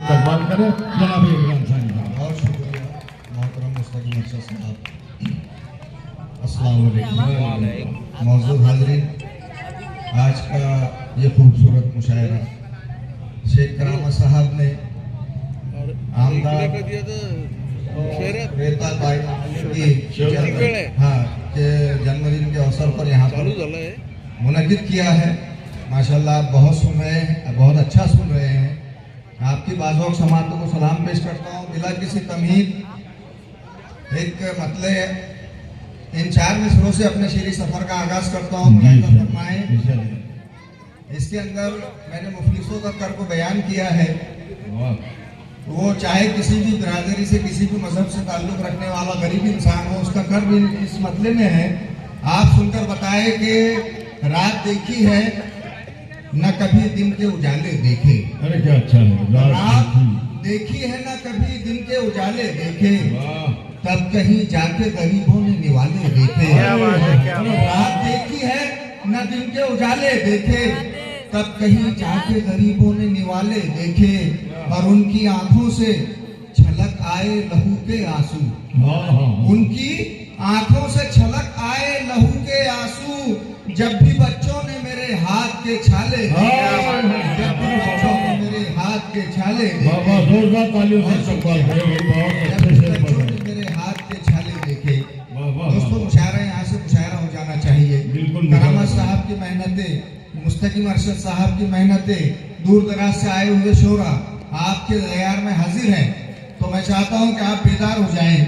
इस्तकबाल करें जनाब इमरान साहब का। बहुत शुक्रिया मोहतरम मुस्तकीम अरशद साहब। अस्सलाम वालेकुम मौजूद हाज़रीन, आज का ये खूबसूरत मुशायरा शेख करामा साहब ने आमदार रेता बाई की के जन्मदिन के अवसर पर यहाँ पर मुनक्किद किया है। माशाल्लाह आप बहुत सुन रहे हैं, बहुत अच्छा सुन रहे हैं। आपकी बाज़ों समातों को सलाम पेश करता हूँ बिला किसी तमहीद। एक मतलब इन 4 मिसरों से अपने शेरी सफ़र का आगाज़ करता हूँ। इसके अंदर मैंने मुफलिसों का कर्ब बयान किया है। वो चाहे किसी भी बिरादरी से, किसी भी मजहब से ताल्लुक़ रखने वाला गरीब इंसान हो, उसका कर्ब इस मतले में है। आप सुनकर बताए कि रात देखी है न कभी दिन के उजाले देखे। अरे क्या अच्छा है। रात देखी है न कभी दिन के उजाले देखे, तब कहीं जाके गरीबों ने निवाले देखे। रात देखी है न दिन के उजाले देखे, तब कहीं जाके गरीबों ने निवाले देखे। और उनकी आंखों से छलक आए लहू के आंसू, उनकी आंखों से छलक आए लहू के आंसू। जब भी बच्चों ने मेरे हाथ के छाले देखे, जब भी बच्चों ने मेरे हाथ के छाले देखे, जोरदार तालियों से इस्तकबाल करें। मेरे हाथ के छाले देखे। दोस्तों मुशायरा यहाँ से मुशायरा हो जाना चाहिए। बिल्कुल। करामा साहब की मेहनतें, मुस्तकीम अरशद साहब की मेहनतें, दूर दराज से आए हुए शोरा आपके दरबार में हाजिर हैं। तो मैं चाहता हूं कि आप बेदार हो जाएं।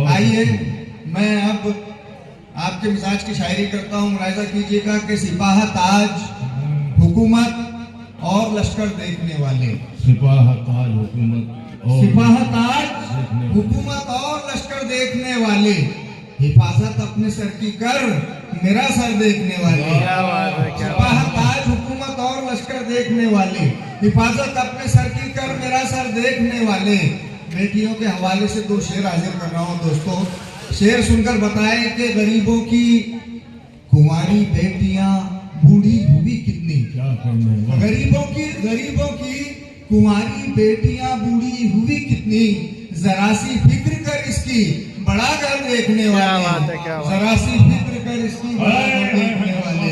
आइए मैं अब आपके मिजाज की शायरी करता हूं। मुलाहिजा कीजिएगा कि सिपाह ताज हुकूमत और लश्कर देखने वाले, सिपाह ताज हुकूमत और लश्कर देखने वाले, हिफाजत अपने सर की कर मेरा सर देखने वाले। सिपाह ताज हुकूमत और लश्कर देखने वाले, हिफाजत अपने सर की कर मेरा सर देखने वाले। बेटियों के हवाले से 2 शेर हाजिर कर रहा हूँ दोस्तों। शेर सुनकर बताएं कि गरीबों की कुंवारी बेटियां बूढ़ी हुई कितनी। गरीबों की कुंवारी बेटियां बूढ़ी हुई कितनी, जरा सी फिक्र कर इसकी बड़ा घर देखने वाले, जरा सी फिक्र कर इसकी बड़ा घर देखने वाले।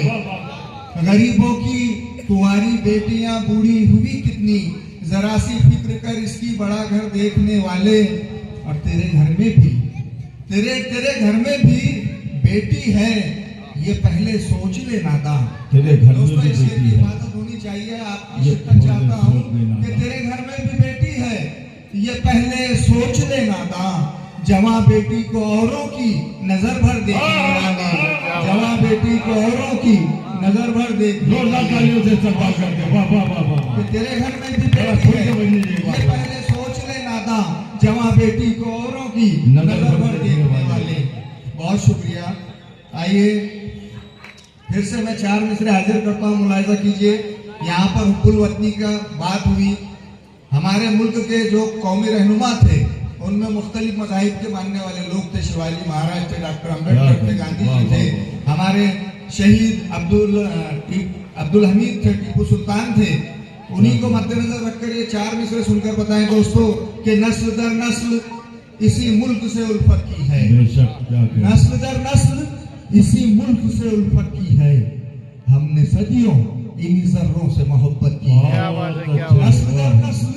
गरीबों की कुंवारी बेटियां बूढ़ी हुई कितनी, जरा सी फिक्र कर इसकी बड़ा घर देखने वाले। और तेरे घर में भी बेटी है, ये पहले सोच ले नादान। तेरे घर में भी बेटी बेटी है, हिफाजत होनी चाहिए। आपकी शिद्दत चाहता हूँ कि तेरे घर में भी बेटी है, ये पहले सोच ले नादान। जवां बेटी को औरों की नजर भर देखने वाले, जवां बेटी को औरों की नजर भर देखने वाले। तेरे घर में भी बेटी है, ये पहले सोच ले नादान। जवां बेटी को औरों की नजर भर देखने वाले। बहुत शुक्रिया। आइए फिर से मैं 4 मिसरे हाजिर करता हूँ। मुलाहिजा कीजिए, यहाँ पर हुब्बुल वतनी का बात हुई। हमारे मुल्क के जो कौमी रहनुमा थे, उनमें मुख्तलिफ मज़ाहिब के मानने वाले लोग थे। शिवाजी महाराज थे, डॉक्टर अम्बेडकर थे, गांधी जी थे, हमारे शहीद अब्दुल हमीद थे, टीपू सुल्तान थे। उन्हीं को मद्देनजर रखकर ये 4 मिसरे सुनकर बताएं दोस्तों कि नस्ल दर नस्ल इसी मुल्क से उल्फत की है। नस्ल दर नस्ल इसी मुल्क से उल्फत की है, हमने सदियों इन्हीं जर्रों से मोहब्बत की है। नस्ल दर नस्ल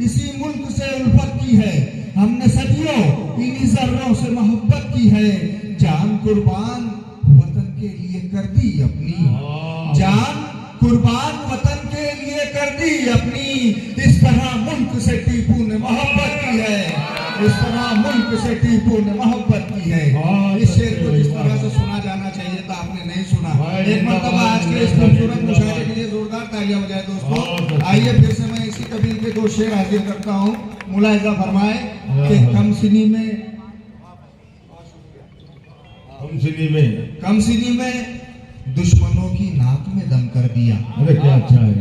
इसी मुल्क से उल्फत की है, हमने सदियों इन्हीं जर्रों से मोहब्बत की है। जान कुर्बान वतन के लिए कर दी अपनी, जान कुर्बान वतन के लिए कर दी अपनी। इस तरह मुल्क से टीपू ने मोहब्बत की है, इस तरह मुल्क से टीपू ने मोहब्बत की है। इस शेर को जिस तरह से सुना जाना चाहिए था आपने नहीं सुना। एक मरतबा आज के इस खूबसूरत मुशायरे के लिए जोरदार तालियां बजाएं दोस्तों। आइए फिर से मैं इसी कबील के 2 शेर हाजिर करता हूँ। मुलाहिजा फरमाए कि कम सिनी में दुश्मनों की नाक में दम कर दिया। अरे क्या अच्छा है।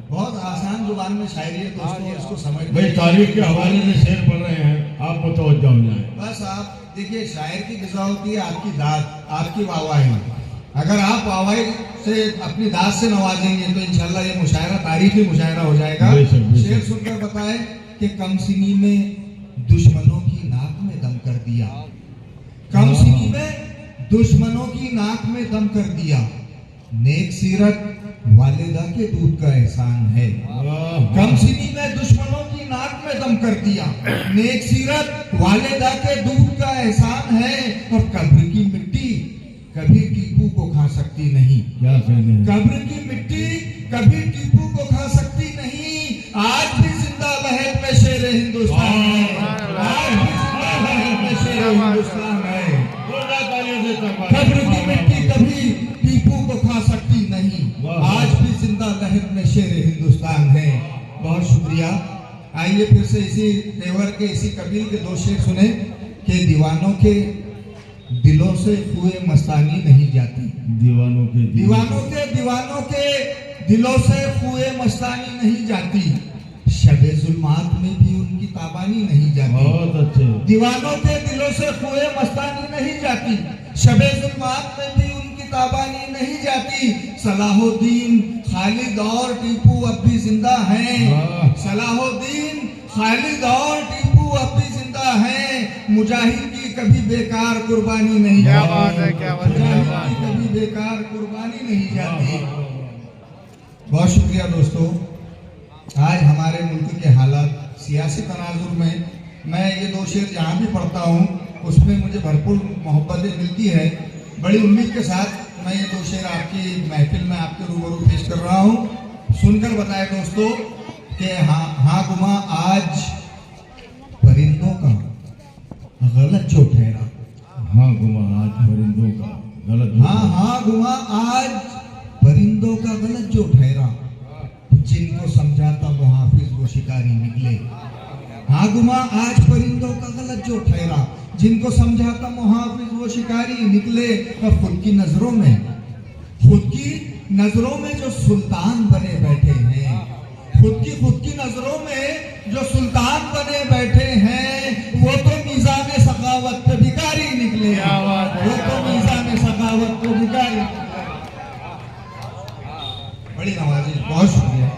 बहुत आसान जुबान में शायरी है दोस्तों, इसको समझ भाई तारीख के हवाले में शेर पढ़ रहे हैं, आप मुतवज्जो हो जाए। बस आप देखिए, शायर की गिज़ा होती है आपकी दाद, आपकी वाहवाही। अगर आप आवाज़ से अपनी दाद से नवाजेंगे तो इंशाल्लाह ये मुशायरा तारीखी मुशायरा हो जाएगा। बेशक, बेशक। शेर सुनकर बताए कि कमसिनी में दुश्मनों की नाक में दम कर दिया, कमसिनी में दुश्मनों की नाक में दम कर दिया, नेक सीरत वालिदा के दूध का एहसान है। कमसिनी में दुश्मनों की नाक में दम कर दिया, नेक सीरत वालिदा के दूध का एहसान है। और कब्र की मिट्टी कभी टीपू को खा सकती नहीं, क्या कहने हैं? कब्र की मिट्टी कभी टीपू को खा सकती नहीं। आज भी जिंदा लहर में शेर हिंदुस्तान है, आज भी जिंदा लहर में शेर हिंदुस्तान है। कब्र की मिट्टी कभी टीपू को खा सकती नहीं, आज भी जिंदा लहर में शेर हिंदुस्तान है। बहुत शुक्रिया। आइए फिर से इसी तेवर के इसी कबील के दो शेर सुने कि दीवानों के दिलों से हुए मस्तानी नहीं जाती, दीवानों के दीवानों के दिलों से हुए मस्तानी नहीं जाती, शबे जुल्मात में भी उनकी ताबानी नहीं जाती। बहुत अच्छे। दीवानों के दिलों से हुए मस्तानी नहीं जाती, शबे जुल्मात में भी उनकी ताबानी नहीं जाती। सलाहुद्दीन खालिद और टीपू अब भी जिंदा हैं, सलाहुद्दीन खालिद और टीपू अब भी जिंदा हैं। मुजाहिद की कभी बेकार कुर्बानी नहीं क्या जाती, बात है, क्या बात है, क्या मुजाहिद बात की कभी बेकार कुर्बानी नहीं जाती। बहुत शुक्रिया दोस्तों। आज हमारे मुल्क के हालात सियासी तनाजुर में मैं ये दो शेर जहाँ भी पढ़ता हूँ उसमें मुझे भरपूर मोहब्बतें मिलती है। बड़ी उम्मीद के साथ मैं ये दो शेर आपकी महफिल में आपके रूबरू पेश कर रहा हूँ। सुनकर बताए दोस्तों कि हाँ गुमा आज परिंदों का गलत जो ठहरा, हाँ गुमा आज परिंदों का गलत जो हाँ गुमा आज परिंदों का गलत जो ठहरा, जिनको समझाता मुहाफिज वो शिकारी निकले। हाँ गुमा आज परिंदों का गलत जो ठहरा, जिनको समझाता मुहाफिज वो शिकारी निकले। और खुद की नजरों में जो सुल्तान बने बैठे हैं, खुद की नजरों में जो सुल्तान बने बैठे हैं, वो तो मीज़ान सखावत पे भिखारी निकले, वो तो मीज़ान सखावत पे भिखारी। बड़ी नवाजी, बहुत शुक्रिया।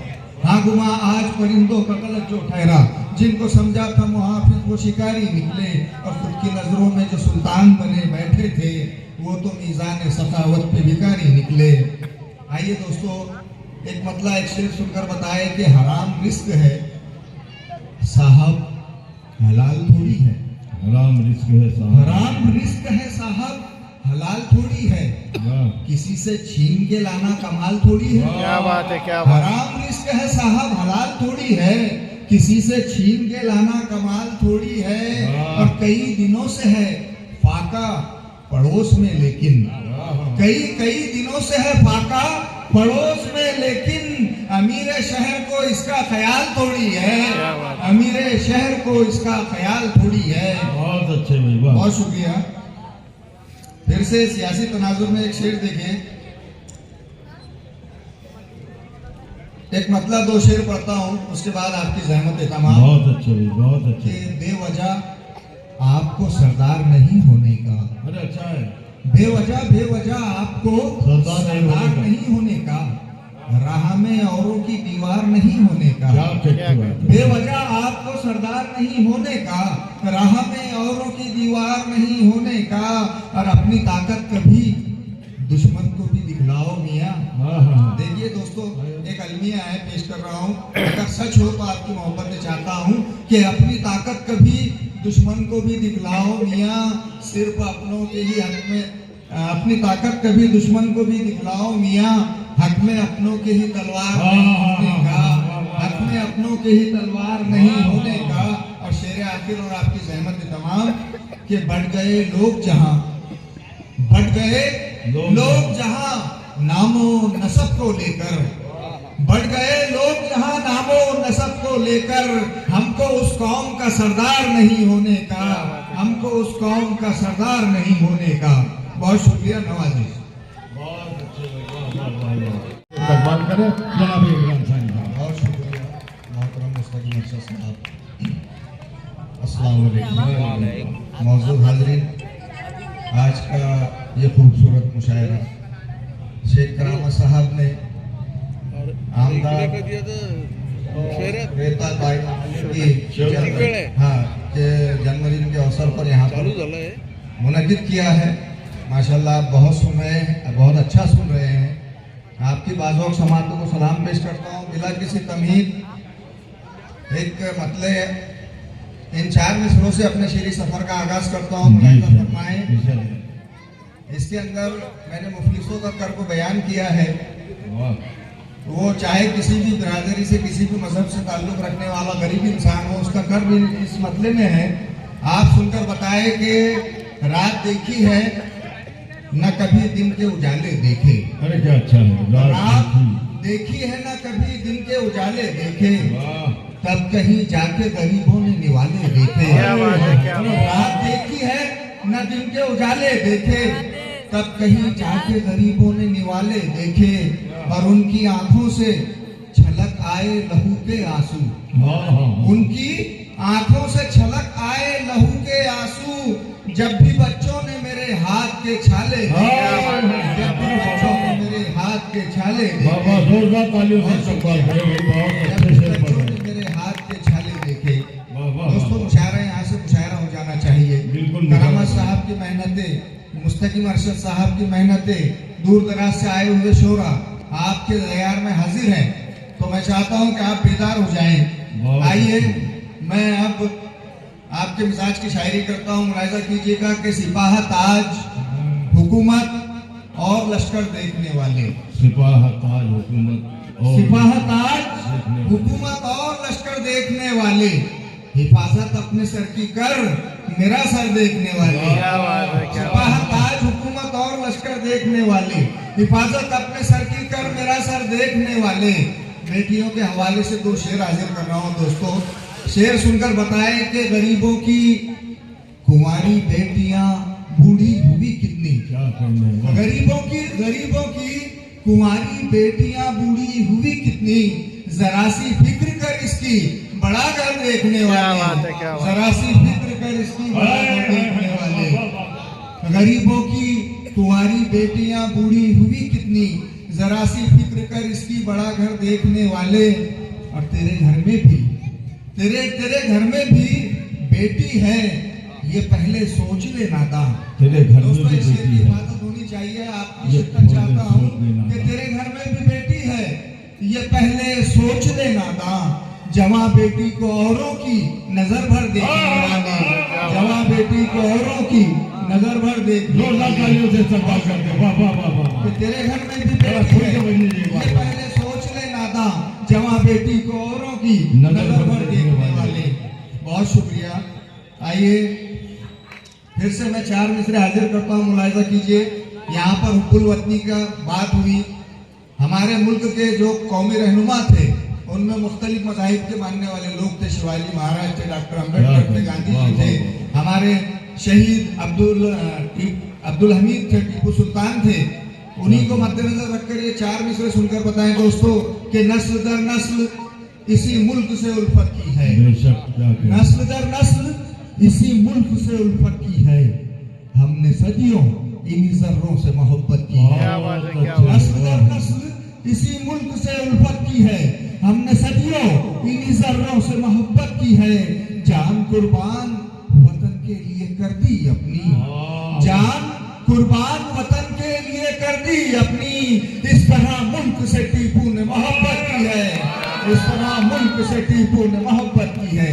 हाँ गुमा आज परिंदों का गलत जो ठहरा, जिनको समझा था मुहाफिज वो शिकारी निकले। और खुद की नजरों में जो सुल्तान बने बैठे थे, वो तो मीज़ान सखावत पे भिखारी निकले। आइए दोस्तों एक मतला एक शेर सुनकर बताए कि हराम रिस्क है साहब, हलाल थोड़ी है। हराम रिस्क है साहब, हराम रिस्क है साहब, हलाल थोड़ी है। वाह, किसी से छीन के लाना कमाल थोड़ी है। क्या बात है, क्या बात है। हराम रिस्क है साहब, हलाल थोड़ी है। किसी से छीन के लाना कमाल थोड़ी है। और कई दिनों से है फाका पड़ोस में, लेकिन कई दिनों से है फाका पड़ोस में, लेकिन अमीर शहर को इसका ख्याल थोड़ी है, अमीर शहर को इसका ख्याल थोड़ी है। बहुत अच्छे भाई, वाह। बहुत शुक्रिया। फिर से सियासी तनाजुर में एक शेर देखें, एक मतलब दो शेर पढ़ता हूँ, उसके बाद आपकी जहमत तमाम। बहुत अच्छे भाई, बहुत अच्छे। कि बेवजह आपको सरदार नहीं होने का, अरे अच्छा है, बेवजह आपको सरदार नहीं होने का, राह में औरों की दीवार नहीं होने का। क्या अच्छी बात है। बेवजह आपको सरदार नहीं होने का, राह में औरों की दीवार नहीं होने का। और अपनी ताकत कभी दुश्मन को भी दिखलाओ मियाँ। हाँ। देखिए दोस्तों एक अलमिया है, पेश कर रहा हूँ। अगर सच हो तो आपकी मोहब्बत में चाहता हूँ कि अपनी ताकत कभी दुश्मन को भी दिखलाओ मियाँ, सिर्फ अपनों के ही हक में। अपनी ताकत कभी दुश्मन को भी दिखलाओ मियाँ, हक में अपनों के ही तलवार नहीं होने का, हक में अपनों के ही तलवार नहीं होने का। और शेर आखिर और आपकी जहमत तमाम कि बढ़ गए लोग जहाँ, बढ़ गए लोग जहाँ नामो नसब को लेकर, बढ़ गए लोग जहाँ नामो नसब को लेकर। हमको उस कौम का सरदार नहीं होने का, हमको उस कौम का सरदार नहीं होने का। बहुत शुक्रिया नवाजी। बहुत अच्छे भाई, तकबाल करें जनाब इमरान साहब। बहुत शुक्रिया मोहतरम मुस्तकीम अरशद साहब। अस्सलाम वालेकुम। मौजूद हाज़रीन, आज का ये खूबसूरत मुशायरा शेख करामत साहब ने और आमदार इकडे कधी आता शहरात रेता भाई है। हाँ के जन्मदिन के अवसर पर यहाँ चालू पर झालं आहे मुनक्किद किया है। माशाल्लाह आप बहुत सुन रहे हैं, बहुत अच्छा सुन रहे हैं। आपकी बाज़ों समातों को सलाम पेश करता हूँ बिला किसी तमीद। एक मतलब इन 4 मिसरों से अपने शेरी सफ़र का आगाज़ करता हूँ। मुलाहिज़ा फरमाएं, इसके अंदर मैंने मुफलिसों का कर्ब बयान किया है। वो चाहे किसी भी बिरादरी से, किसी भी मजहब से ताल्लुक़ रखने वाला गरीब इंसान हो, उसका कर्ब इस मतले में है। आप सुनकर बताए कि रात देखी है न कभी दिन के उजाले देखे। अरे क्या अच्छा है, रात देखी है न कभी दिन के उजाले देखे, तब कहीं जाके गरीबों ने निवाले देखे। क्या बात है, क्या बात है। रात देखी है न दिन के उजाले देखे, तब कहीं जाके गरीबों ने निवाले देखे, और उनकी आंखों से छलक आए लहू के आंसू। उनकी आंखों से छलक आए लहू के आंसू, जब भी बच्चों ने मेरे हाथ के छाले देखे, जब भी बच्चों ने मेरे हाथ के छाले देखे, जोरदार तालियों से इस्तकबाल करें, बहुत जब अच्छे भी से बच्चों पढ़ ने मेरे हाथ के छाले देखे। वाह। दोस्तों मुशायरा यहाँ से मुशायरा हो जाना चाहिए। बिल्कुल। करामत साहब की मेहनतें, मुस्तकीम अरशद साहब की मेहनतें, दूर दराज से आए हुए शोरा आपके दरबार में हाजिर हैं, तो मैं चाहता हूं कि आप बेदार हो जाएं। आइए मैं अब आपके मिजाज की शायरी करता हूं, मुलाहिजा कीजिएगा कि सिपाह ताज हुकूमत और लश्कर देखने वाले, सिपाह ताज हुकूमत और सिपाह ताज हुकूमत और लश्कर देखने वाले, हिफाजत अपने सर की कर मेरा सर देखने वाले। क्या बात है, क्या सिपाह बात है। ताज हुकूमत और लश्कर देखने वाले, हिफाजत अपने सर की कर मेरा सर देखने वाले। बेटियों के हवाले से 2 शेर हाजिर कर रहा हूँ दोस्तों। शेर सुनकर बताएं कि गरीबों की कुंवारी बेटियां बूढ़ी हुई कितनी। क्या कहने, गरीबों की कुंवारी बेटियां बूढ़ी हुई कितनी, जरा सी फिक्र कर इसकी बड़ा घर देखने क्या वाले। बात है, क्या बात है। जरा सी फिक्र कर इसकी बड़ा घर देखने वाले। गरीबों की कुंवारी बेटियां बूढ़ी हुई कितनी, जरा सी फिक्र कर इसकी बड़ा घर देखने वाले। और तेरे घर में भी तेरे घर में भी बेटी है, ये पहले सोच ले नादान। तेरे घर में दोस्तों भी इस शेर बेटी की है। हिफाजत होनी चाहिए। आपकी ये शिद्दत चाहता हूँ सोच लेना कि तेरे घर में भी बेटी है, ये पहले सोच ले नादान। जवां बेटी को औरों की नजर भर देखने वाले, जवां बेटी को औरों की नजर भर देखने जोरदार वाले। तालियों से इस्तकबाल करते हैं। वाह वाह वाह वाह। कि तेरे घर में भी जरा बेटी खुल है, के बोलिए जी, वाह। ये पहले सोच ले नादान। जवां बेटी को औरों की नजर भर देखने वाले। बहुत शुक्रिया। आइए फिर से मैं 4 मिसरे हाजिर करता हूँ, मुलाहिजा कीजिए। यहाँ पर हुब्बुल वतनी का बात हुई। हमारे मुल्क के जो कौमी रहनुमा थे, उनमें मुख्तलिफ मज़ाहिब के मानने वाले लोग थे। शिवाजी महाराज थे, डॉक्टर अम्बेडकर थे, गांधी जी थे, हमारे शहीद अब्दुल हमीद थे, टीपू सुल्तान थे। उन्हीं को मद्देनजर रखकर ये 4 मिसरे सुनकर बताएं दोस्तों कि नस्ल दर नस्ल इसी मुल्क से उल्फत की है। बेशक, क्या कहने। नस्ल दर नस्ल इसी मुल्क से उल्फत की है, हमने सदियों इन्हीं जर्रों से मोहब्बत की है। क्या बात है, क्या बात है। नस्ल दर नस्ल इसी मुल्क से उल्फत की है, हमने सदियों इन्हीं जर्रों से मोहब्बत की है। जान कुर्बान वतन के लिए कर दी अपनी, जान कुर्बान वतन के लिए कर दी अपनी। इस तरह मुल्क से टीपू ने मोहब्बत की है, इस तरह मुल्क से टीपू ने मोहब्बत की है।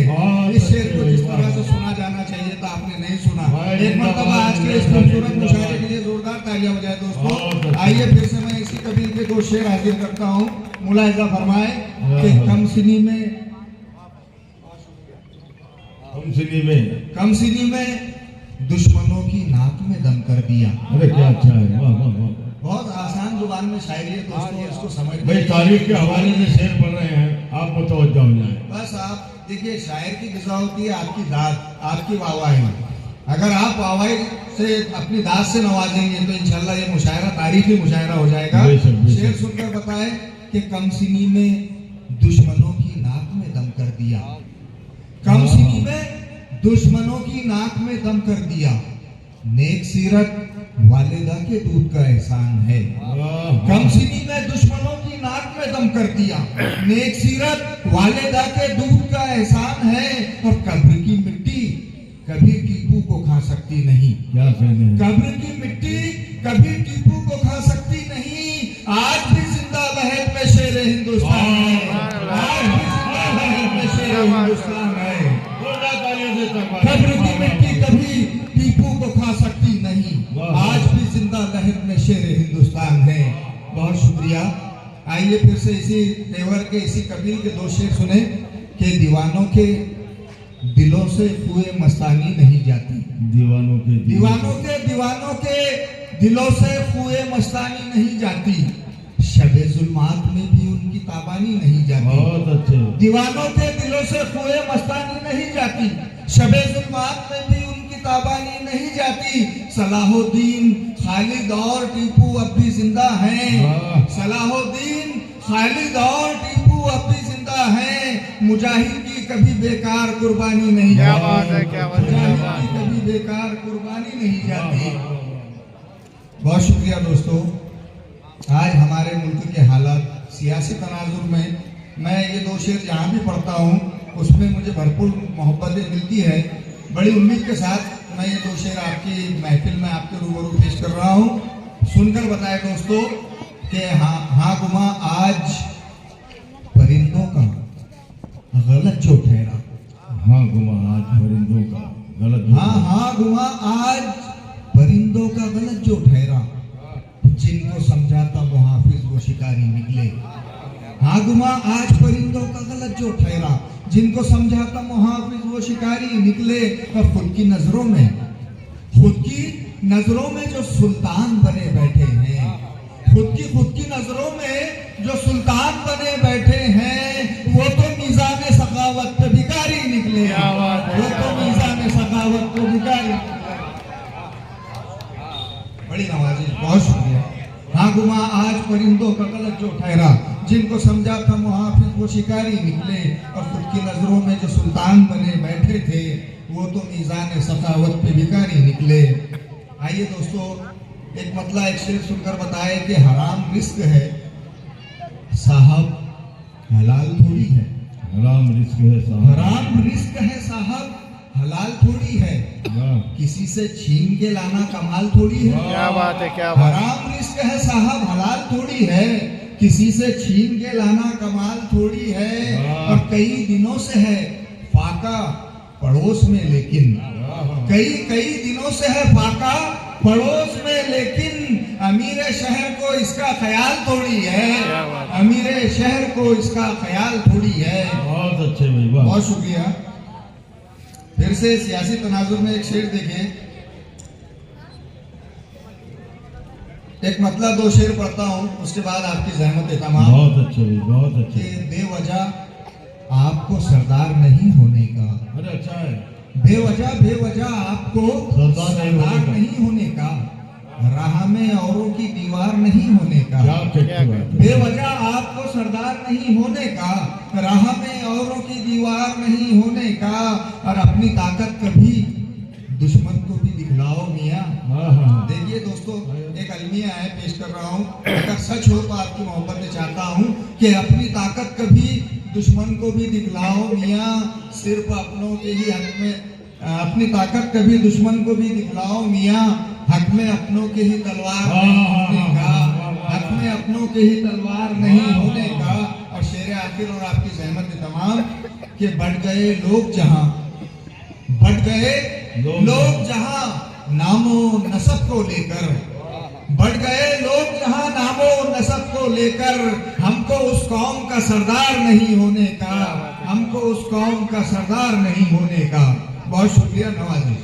इस शेर को जिस तरह से सुना जाना चाहिए था, आपने नहीं सुना। एक मरतबा आज के इस खूबसूरत मुशायरे के लिए जोरदार तालियां बजाए दोस्तों। आइए फिर से मैं इसी कबील के 2 शेर हाजिर करता हूँ, मुलाहिजा फरमाए कि कम सिनी में दुश्मनों की नाक में दम कर दिया। अरे क्या अच्छा है, वाह वाह वाह। बहुत आसान जुबान में शायरी है दोस्तों, इसको समझ भाई तारीख के हवाले से शेर पढ़ रहे हैं, आप मुतवज्जा हो जाए। बस आप देखिए, शायर की गिज़ा होती है आपकी दाद, आपकी वाहवाही। अगर आप वाहवाही से अपनी दाद से नवाजेंगे तो इंशाल्लाह ये मुशायरा तारीखी मुशायरा हो जाएगा। बेशक, बेशक। शेर सुनकर बताएं कि कमसिनी में दुश्मनों की नाक में दम कर दिया। कमसिनी में दुश्मनों की नाक में दम कर दिया। नेक सीरत वालिदा के दूध का एहसान है। वाह, कम सीनी में दुश्मनों की नाक में दम कर दिया। नेक सीरत वालिदा के दूध का एहसान है। और कब्र की मिट्टी कभी टीपू को खा सकती नहीं। क्या कहने हैं? कब्र की मिट्टी कभी टीपू को खा सकती नहीं। आज भी जिंदा लहर में शेर हिंदुस्तान है। आज भी जिंदा लहर में शेर हिंदुस्तान है। जोरदार तालियों से तकबीर। कब्र की मिट्टी कभी टीपू को खा सकती नहीं। आज भी जिंदा लहर में शेर हिंदुस्तान है। बहुत शुक्रिया। आइए फिर से इसी तेवर के इसी कबील के दो शेर सुने कि दीवानों के दिलों से हुए मस्तानी नहीं जाती। दीवानों के दीवानों के दिलों से हुए मस्तानी नहीं जाती। शबे जुल्मात में भी उनकी ताबानी नहीं जाती। बहुत अच्छे। दीवानों के दिलों से हुए मस्तानी नहीं जाती। शबे जुल्मात में भी उनकी ताबानी नहीं जाती। सलाहुद्दीन खालिद और टीपू अब भी जिंदा हैं। वाह। सलाहुद्दीन खालिद और टीपू अब भी जिंदा हैं। मुजाहिद की कभी बेकार कुर्बानी नहीं क्या जाती। बात है, क्या बात है, क्या मुजाहिद बात की कभी बेकार कुर्बानी नहीं जाती। बहुत शुक्रिया दोस्तों। आज हमारे मुल्क के हालात सियासी तनाजुर में मैं ये दो शेर जहाँ भी पढ़ता हूँ उसमें मुझे भरपूर मोहब्बतें मिलती है। बड़ी उम्मीद के साथ मैं ये दो शेर आपकी महफिल में आपके रूबरू पेश कर रहा हूँ। सुनकर बताए दोस्तों कि हाँ गुमा आज परिंदों का गलत जो ठहरा। हाँ गुमा आज परिंदों का गलत। हाँ गुमा आज परिंदों का गलत जो ठहरा। जिनको समझाता मुहाफिज वो शिकारी निकले। हाँ गुमा आज परिंदों का गलत जो ठहरा। जिनको समझाता मुहाफिज वो शिकारी निकले। और खुद की नजरों में जो सुल्तान बने बैठे हैं। खुद की नजरों में जो सुल्तान बने बैठे हैं वो तो मीज़ान सखावत पे भिखारी निकले। क्या बात है, वो तो मीज़ान सखावत पे भिखारी। बड़ी नवाजी, बहुत शुक्रिया। हाँ गुमा आज परिंदों का गलत जो ठहरा। जिनको समझा था मुहाफिज वो शिकारी निकले। और खुद की नजरों में जो सुल्तान बने बैठे थे वो तो मीज़ान सखावत पे भिखारी निकले। आइए दोस्तों एक मतला एक शेर सुनकर बताए कि हराम रिस्क है साहब हलाल थोड़ी है। हराम रिस्क है साहब। हराम रिस्क है साहब हलाल थोड़ी है। वाह, किसी से छीन के लाना कमाल थोड़ी है। क्या बात है, क्या बात है। हराम रिस्क है साहब हलाल थोड़ी है। किसी से छीन के लाना कमाल थोड़ी है। वाह। और कई दिनों से है फाका पड़ोस में लेकिन। कई दिनों से है फाका पड़ोस में लेकिन अमीर शहर को इसका ख्याल थोड़ी है। क्या बात अमीर शहर को इसका ख्याल थोड़ी है। बहुत अच्छे भाई। वाह, बहुत शुक्रिया। फिर से सियासी तनाजुर में एक शेर देखें। एक मतला दो शेर पढ़ता हूँ उसके बाद आपकी जहमत तमाम। बहुत अच्छे भाई, बहुत कि अच्छे। बेवजह आपको सरदार नहीं होने का। अरे अच्छा है। बेवजह आपको सरदार सरदार नहीं होने का। राह में औरों की दीवार नहीं होने का। क्या कहते हैं? बेवजह आपको सरदार नहीं होने का। राह में औरों की दीवार नहीं होने का। और अपनी ताकत कभी दुश्मन को भी दिखलाओ मियाँ। हाँ हाँ। देखिए दोस्तों एक अलमिया है पेश कर रहा हूँ। अगर सच हो तो आपकी मोहब्बत में चाहता हूँ कि अपनी ताकत कभी दुश्मन को भी दिखलाओ मियाँ। सिर्फ अपनों के ही हक में अपनी ताकत कभी दुश्मन को भी दिखलाओ मियाँ। हक में अपनों के ही तलवार नहीं होने का। हक में अपनों के ही तलवार नहीं होने का। और शेर आखिर और आपकी जहमत तमाम कि बढ़ गए लोग जहाँ नामो नसब को लेकर। बढ़ गए लोग जहाँ नामो नसब को लेकर। हमको उस कौम का सरदार नहीं होने का। हमको उस कौम का सरदार नहीं होने का। बहुत शुक्रिया, नवाजी।